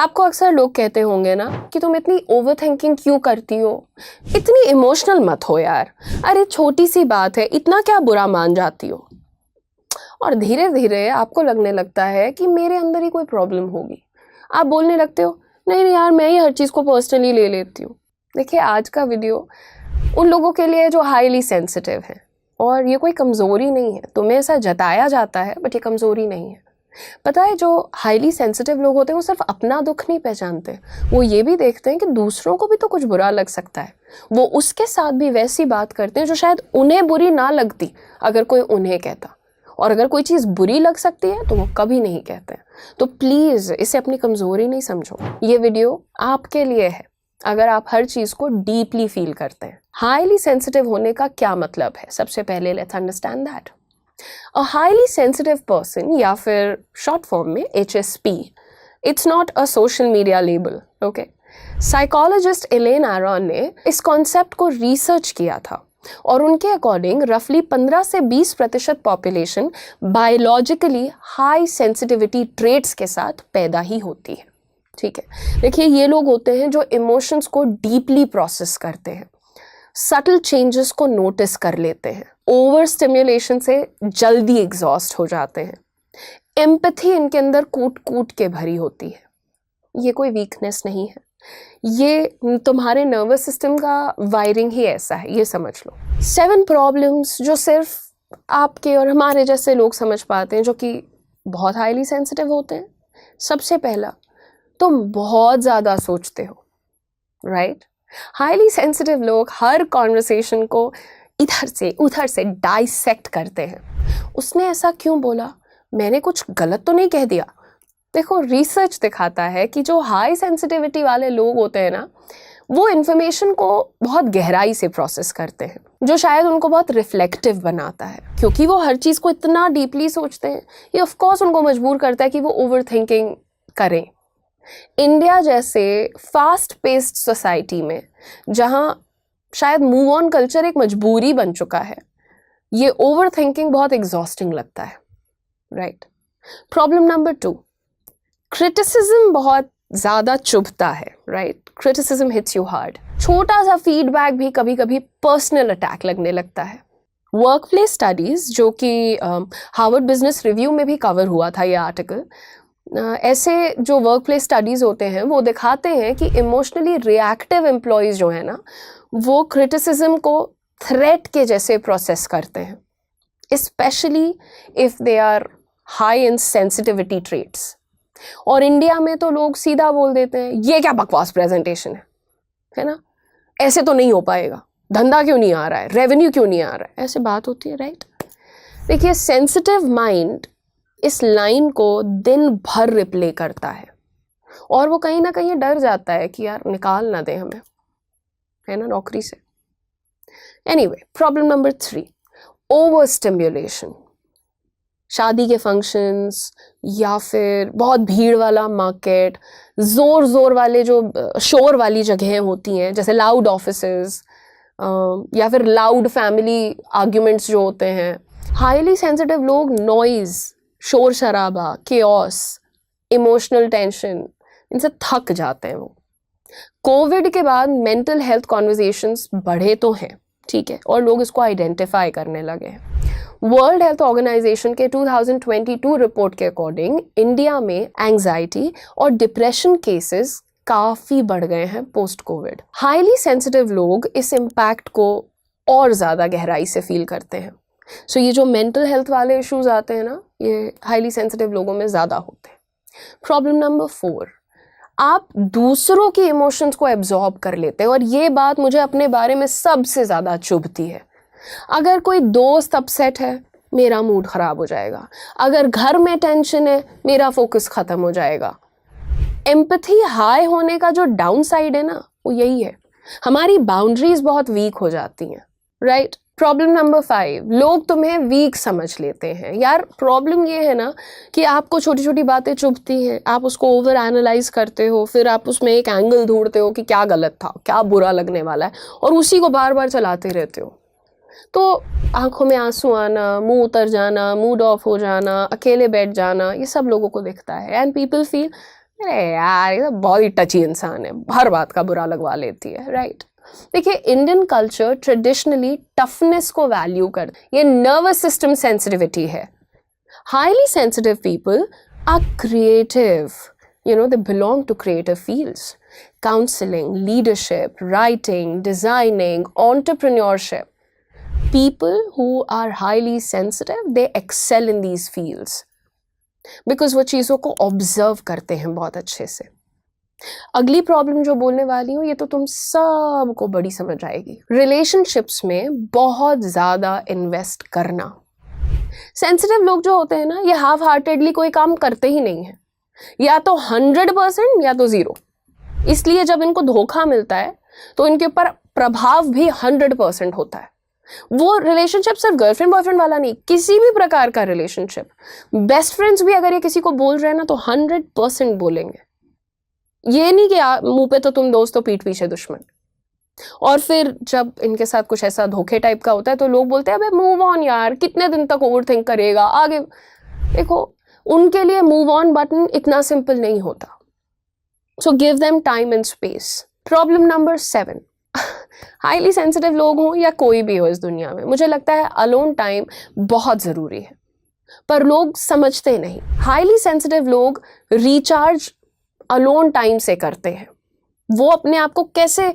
आपको अक्सर लोग कहते होंगे ना कि तुम इतनी ओवर थिंकिंग क्यों करती हो, इतनी इमोशनल मत हो यार, अरे छोटी सी बात है, इतना क्या बुरा मान जाती हो। और धीरे धीरे आपको लगने लगता है कि मेरे अंदर ही कोई प्रॉब्लम होगी। आप बोलने लगते हो नहीं नहीं यार, मैं ही हर चीज़ को पर्सनली ले लेती हूँ। देखिए, आज का वीडियो उन लोगों के लिए जो हाईली सेंसिटिव है, और ये कोई कमज़ोरी नहीं है, तुम्हें ऐसा जताया जाता है बट ये कमज़ोरी नहीं है। पता है, जो हाईली सेंसिटिव लोग होते हैं वो सिर्फ अपना दुख नहीं पहचानते, वो ये भी देखते हैं कि दूसरों को भी तो कुछ बुरा लग सकता है। वो उसके साथ भी वैसी बात करते हैं जो शायद उन्हें बुरी ना लगती अगर कोई उन्हें कहता, और अगर कोई चीज़ बुरी लग सकती है तो वो कभी नहीं कहते। तो प्लीज़ इसे अपनी कमज़ोरी नहीं समझो। ये वीडियो आपके लिए है अगर आप हर चीज़ को डीपली फील करते हैं। हाईली सेंसिटिव होने का क्या मतलब है, सबसे पहले let's understand that. A highly sensitive person, या फिर शॉर्ट फॉर्म में HSP, it's not a social media label, okay. Psychologist Elaine Aron ने इस कॉन्सेप्ट को रिसर्च किया था, और उनके अकॉर्डिंग रफली 15 से 20% population biologically high sensitivity traits के साथ पैदा ही होती है। ठीक है, देखिए, ये लोग होते हैं जो इमोशंस को डीपली प्रोसेस करते हैं, सटल चेंजेस को नोटिस कर लेते हैं, ओवर स्टिम्युलेशन से जल्दी एग्जॉस्ट हो जाते हैं, एम्पैथी इनके अंदर कूट कूट के भरी होती है। ये कोई वीकनेस नहीं है, ये तुम्हारे नर्वस सिस्टम का वायरिंग ही ऐसा है, ये समझ लो। 7 प्रॉब्लम्स जो सिर्फ आपके और हमारे जैसे लोग समझ पाते हैं, जो कि बहुत हाईली सेंसिटिव होते हैं। सबसे पहला, तुम बहुत ज़्यादा सोचते हो, राइट। हाईली सेंसिटिव लोग हर कॉन्वर्सेशन को इधर से उधर से डाइसेक्ट करते हैं। उसने ऐसा क्यों बोला, मैंने कुछ गलत तो नहीं कह दिया। देखो, रिसर्च दिखाता है कि जो हाई सेंसिटिविटी वाले लोग होते हैं ना, वो इन्फॉर्मेशन को बहुत गहराई से प्रोसेस करते हैं, जो शायद उनको बहुत रिफ्लेक्टिव बनाता है। क्योंकि वो हर चीज़ को इतना डीपली सोचते हैं, ये ऑफ कोर्स उनको मजबूर करता है कि वो ओवर थिंकिंग करें। इंडिया जैसे फास्ट पेस्ड सोसाइटी में, जहां शायद मूव ऑन कल्चर एक मजबूरी बन चुका है, ये ओवर थिंकिंग बहुत एग्जॉस्टिंग लगता है, राइट। प्रॉब्लम नंबर 2, क्रिटिसिज्म बहुत ज़्यादा चुभता है, right. Criticism hits you hard. छोटा सा फीडबैक भी कभी कभी पर्सनल अटैक लगने लगता है। वर्क प्लेस स्टडीज़, जो कि हार्वर्ड बिजनेस रिव्यू में भी कवर हुआ था ये आर्टिकल, ऐसे जो वर्क प्लेस स्टडीज़ होते हैं वो दिखाते हैं कि इमोशनली रिएक्टिव एम्प्लॉयज़ जो है ना, वो क्रिटिसिज्म को थ्रेट के जैसे प्रोसेस करते हैं, especially if they are high in sensitivity traits. और इंडिया में तो लोग सीधा बोल देते हैं, ये क्या बकवास प्रेजेंटेशन है ना, ऐसे तो नहीं हो पाएगा, धंधा क्यों नहीं आ रहा है, रेवेन्यू क्यों नहीं आ रहा है, ऐसे बात होती है, राइट। देखिए, सेंसिटिव माइंड इस लाइन को दिन भर रिप्ले करता है, और वो कहीं ना कहीं डर जाता है कि यार निकाल ना दे हमें, है ना, नौकरी से। Anyway, problem number 3, over stimulation. शादी के फंक्शंस, या फिर बहुत भीड़ वाला मार्केट, जोर जोर वाले जो शोर वाली जगहें होती हैं, जैसे लाउड ऑफिसेज, या फिर लाउड फैमिली आर्ग्यूमेंट्स जो होते हैं। हाईली सेंसिटिव लोग नॉइज, शोर शराबा, केओस, इमोशनल टेंशन, इनसे थक जाते हैं वो। कोविड के बाद मेंटल हेल्थ कॉन्वर्सेशंस बढ़े तो हैं, ठीक है, और लोग इसको आइडेंटिफाई करने लगे हैं। वर्ल्ड हेल्थ ऑर्गेनाइजेशन के 2022 रिपोर्ट के अकॉर्डिंग इंडिया में एंजाइटी और डिप्रेशन केसेस काफ़ी बढ़ गए हैं पोस्ट कोविड। हाईली सेंसिटिव लोग इस इम्पैक्ट को और ज़्यादा गहराई से फील करते हैं। सो ये जो मेंटल हेल्थ वाले इश्यूज आते हैं ना, ये हाईली सेंसिटिव लोगों में ज़्यादा होते हैं। प्रॉब्लम नंबर 4, आप दूसरों की इमोशंस को एब्जॉर्ब कर लेते हैं, और ये बात मुझे अपने बारे में सबसे ज़्यादा चुभती है। अगर कोई दोस्त अपसेट है, मेरा मूड ख़राब हो जाएगा। अगर घर में टेंशन है, मेरा फोकस ख़त्म हो जाएगा। एम्पैथी हाई होने का जो डाउन साइड है ना, वो यही है, हमारी बाउंड्रीज बहुत वीक हो जाती हैं, राइट। प्रॉब्लम नंबर 5, लोग तुम्हें वीक समझ लेते हैं। यार, प्रॉब्लम ये है ना कि आपको छोटी छोटी बातें चुभती हैं, आप उसको ओवर एनालाइज करते हो, फिर आप उसमें एक एंगल ढूंढते हो कि क्या गलत था, क्या बुरा लगने वाला है, और उसी को बार बार चलाते रहते हो। तो आंखों में आंसू आना, मुंह उतर जाना, मूड ऑफ हो जाना, अकेले बैठ जाना, ये सब लोगों को दिखता है, एंड पीपल फील अरे यार ये तो बहुत ही टची इंसान है, हर बात का बुरा लगवा लेती है, राइट। देखिए इंडियन कल्चर ट्रेडिशनली टफनेस को वैल्यू कर, ये नर्वस सिस्टम सेंसिटिविटी है। Highly sensitive people are creative, you know, they belong to creative fields: counseling, leadership, writing, designing, entrepreneurship. People who are highly sensitive, they excel in these fields because वो चीज़ों को observe करते हैं बहुत अच्छे से। अगली प्रॉब्लम जो बोलने वाली हूँ ये तो तुम सबको बड़ी समझ आएगी। रिलेशनशिप्स में बहुत ज़्यादा इन्वेस्ट करना। सेंसिटिव लोग जो होते हैं ना, ये हाफ हार्टेडली कोई काम करते ही नहीं है, या तो 100% या तो 0। इसलिए जब इनको धोखा मिलता है तो इनके ऊपर प्रभाव भी 100% होता है। वो रिलेशनशिप सिर्फ गर्लफ्रेंड बॉयफ्रेंड वाला नहीं, किसी भी प्रकार का रिलेशनशिप, बेस्ट फ्रेंड्स भी अगर ये किसी को बोल रहे हैं ना तो 100% बोलेंगे। ये नहीं कि मुंह पे तो तुम दोस्त, तो पीठ पीछे दुश्मन। और फिर जब इनके साथ कुछ ऐसा धोखे टाइप का होता है तो लोग बोलते हैं अबे मूव ऑन यार, कितने दिन तक ओवर थिंक करेगा आगे। देखो उनके लिए मूव ऑन बटन इतना सिंपल नहीं होता। So give them time and space. Problem number 7, highly sensitive लोग हों या कोई भी हो इस दुनिया में, मुझे लगता है अलोन टाइम बहुत ज़रूरी है, पर लोग समझते नहीं। हाईली सेंसिटिव लोग रिचार्ज अलोन टाइम से करते हैं। वो अपने आप को कैसे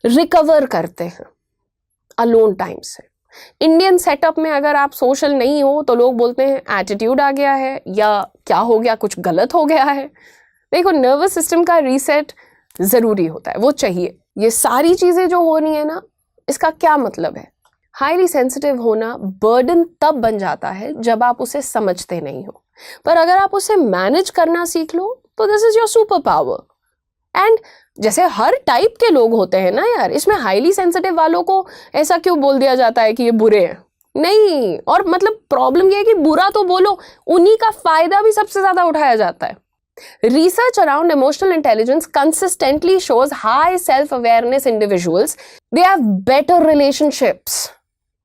रिकवर करते हैं अलोन टाइम से। इंडियन सेटअप में अगर आप सोशल नहीं हो तो लोग बोलते हैं एटीट्यूड आ गया है या क्या हो गया, कुछ गलत हो गया है। देखो नर्वस सिस्टम का रीसेट ज़रूरी होता है, वो चाहिए। ये सारी चीज़ें जो हो रही है ना, इसका क्या मतलब है? हाईली सेंसिटिव होना बर्डन तब बन जाता है जब आप उसे समझते नहीं हो, पर अगर आप उसे मैनेज करना सीख लो तो this is your super power. And जैसे हर टाइप के लोग होते हैं ना यार, इसमें हाईली सेंसिटिव वालों को ऐसा क्यों बोल दिया जाता है कि ये बुरे हैं? नहीं, और मतलब प्रॉब्लम ये है कि बुरा तो बोलो, उन्हीं का फायदा भी सबसे ज्यादा उठाया जाता है। Research around emotional intelligence consistently shows high self-awareness individuals, they have better relationships.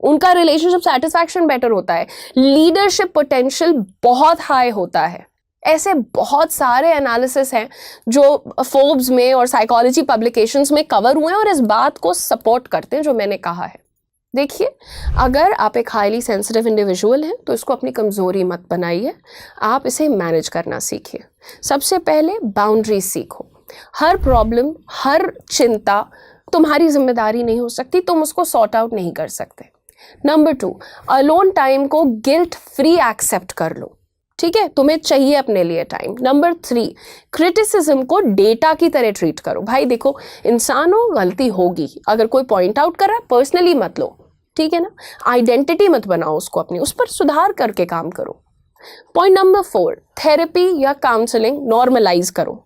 उनका रिलेशनशिप सेटिस्फैक्शन बेटर होता है, लीडरशिप पोटेंशियल बहुत हाई होता है। ऐसे बहुत सारे एनालिसिस हैं जो फोर्ब्स में और साइकोलॉजी पब्लिकेशंस में कवर हुए हैं और इस बात को सपोर्ट करते हैं जो मैंने कहा है। देखिए, अगर आप एक हाईली सेंसिटिव इंडिविजुअल हैं तो इसको अपनी कमज़ोरी मत बनाइए, आप इसे मैनेज करना सीखिए। सबसे पहले बाउंड्रीज सीखो। हर प्रॉब्लम, हर चिंता तुम्हारी जिम्मेदारी नहीं हो सकती, तुम उसको सॉर्ट आउट नहीं कर सकते। नंबर 2, अलोन टाइम को गिल्ट फ्री एक्सेप्ट कर लो, ठीक है? तुम्हें चाहिए अपने लिए टाइम। नंबर 3, क्रिटिसिज्म को डेटा की तरह ट्रीट करो। भाई देखो, इंसान हो, गलती होगी, अगर कोई पॉइंट आउट कर रहा है पर्सनली मत लो, ठीक है ना? आइडेंटिटी मत बनाओ उसको अपनी, उस पर सुधार करके काम करो। पॉइंट नंबर 4, थेरेपी या काउंसलिंग नॉर्मलाइज करो।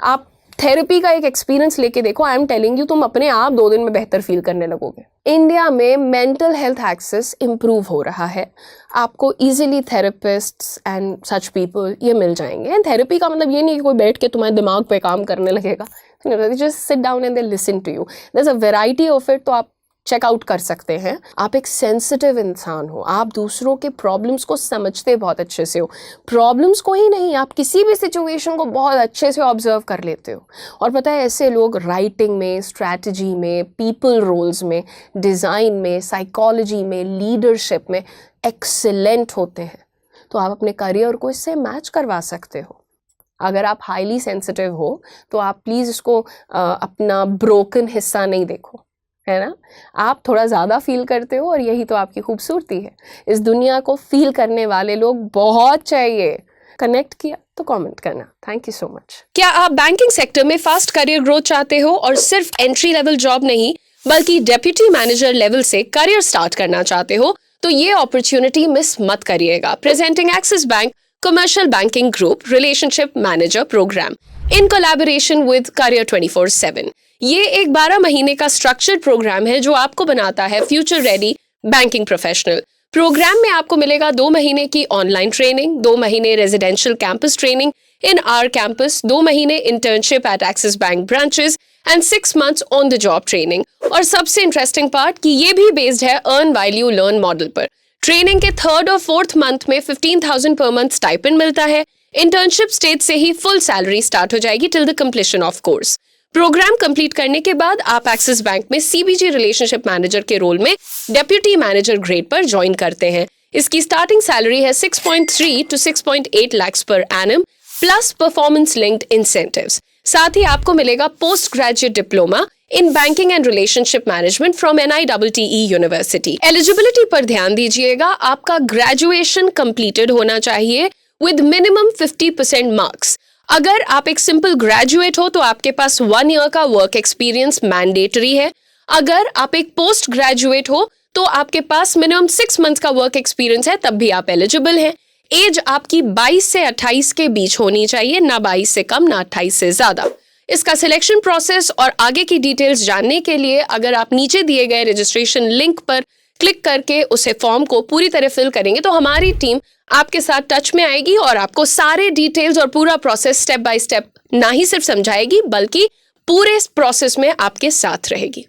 आप थेरेपी का एक एक्सपीरियंस लेके देखो, आई एम टेलिंग यू, तुम अपने आप 2 दिन में बेहतर फील करने लगोगे। इंडिया में मेंटल हेल्थ एक्सेस इम्प्रूव हो रहा है, आपको easily therapists and such people ये मिल जाएंगे। एंड थेरेपी का मतलब ये नहीं कि कोई बैठ के तुम्हारे दिमाग पे काम करने लगेगा, just sit down and they listen to you. There is a variety of it, तो आप चेकआउट कर सकते हैं। आप एक सेंसिटिव इंसान हो, आप दूसरों के प्रॉब्लम्स को समझते बहुत अच्छे से हो, प्रॉब्लम्स को ही नहीं, आप किसी भी सिचुएशन को बहुत अच्छे से ऑब्जर्व कर लेते हो। और पता है ऐसे लोग राइटिंग में, स्ट्रैटेजी में, पीपल रोल्स में, डिज़ाइन में, साइकोलॉजी में, लीडरशिप में एक्सीलेंट होते हैं। तो आप अपने करियर को इससे मैच करवा सकते हो। अगर आप हाईली सेंसिटिव हो तो आप प्लीज़ इसको अपना ब्रोकन हिस्सा नहीं देखो, है ना? आप थोड़ा ज़्यादा फील करते हो और यही तो आपकी खूबसूरती है। इस दुनिया को फील करने वाले लोग बहुत चाहिए। कनेक्ट किया तो कमेंट करना। Thank you so much. क्या आप बैंकिंग सेक्टर में फास्ट करियर ग्रोथ चाहते हो और सिर्फ एंट्री लेवल जॉब नहीं बल्कि डेप्यूटी मैनेजर लेवल से करियर स्टार्ट करना चाहते हो? तो ये अपॉर्चुनिटी मिस मत करिएगा। Presenting axis bank commercial banking group relationship manager program in collaboration with career 24/7। ये एक 12 महीने का स्ट्रक्चर्ड प्रोग्राम है जो आपको बनाता है future ready banking professional. Program में आपको मिलेगा 2 महीने की ऑनलाइन ट्रेनिंग, 2 महीने residential campus training in our campus, 2 महीने internship at Axis bank branches and 6 months on the job training. और सबसे इंटरेस्टिंग पार्ट कि ये भी बेस्ड है earn while you learn model पर। ट्रेनिंग के 3rd और 4th मंथ में 15,000 पर मंथ स्टाइपेंड मिलता है, इंटर्नशिप स्टेज से ही फुल सैलरी स्टार्ट हो जाएगी till the completion of course. Program complete करने के बाद आप एक्सिस बैंक में सीबीजी रिलेशनशिप मैनेजर के रोल में डेप्यूटी मैनेजर ग्रेड पर ज्वाइन करते हैं। इसकी स्टार्टिंग सैलरी है 6.3 to 6.8 lakhs per annum plus performance linked incentives. साथ ही आपको मिलेगा post graduate diploma in banking and relationship management from NITTE university. Eligibility पर ध्यान दीजिएगा, आपका ग्रेजुएशन कंप्लीटेड होना चाहिए विद मिनिमम 50% मार्क्स। अगर आप एक सिंपल ग्रेजुएट हो तो आपके पास 1 ईयर का वर्क एक्सपीरियंस मैंडेटरी है। अगर आप एक पोस्ट ग्रेजुएट हो तो आपके पास मिनिमम 6 मंथ्स का वर्क एक्सपीरियंस है, तब भी आप एलिजिबल हैं। एज आपकी 22 से 28 के बीच होनी चाहिए, ना 22 से कम ना 28 से ज्यादा। इसका सिलेक्शन प्रोसेस और आगे की डिटेल्स जानने के लिए अगर आप नीचे दिए गए रजिस्ट्रेशन लिंक पर क्लिक करके उसे फॉर्म को पूरी तरह फिल करेंगे तो हमारी टीम आपके साथ टच में आएगी और आपको सारे डिटेल्स और पूरा प्रोसेस स्टेप बाय स्टेप ना ही सिर्फ समझाएगी बल्कि पूरे प्रोसेस में आपके साथ रहेगी।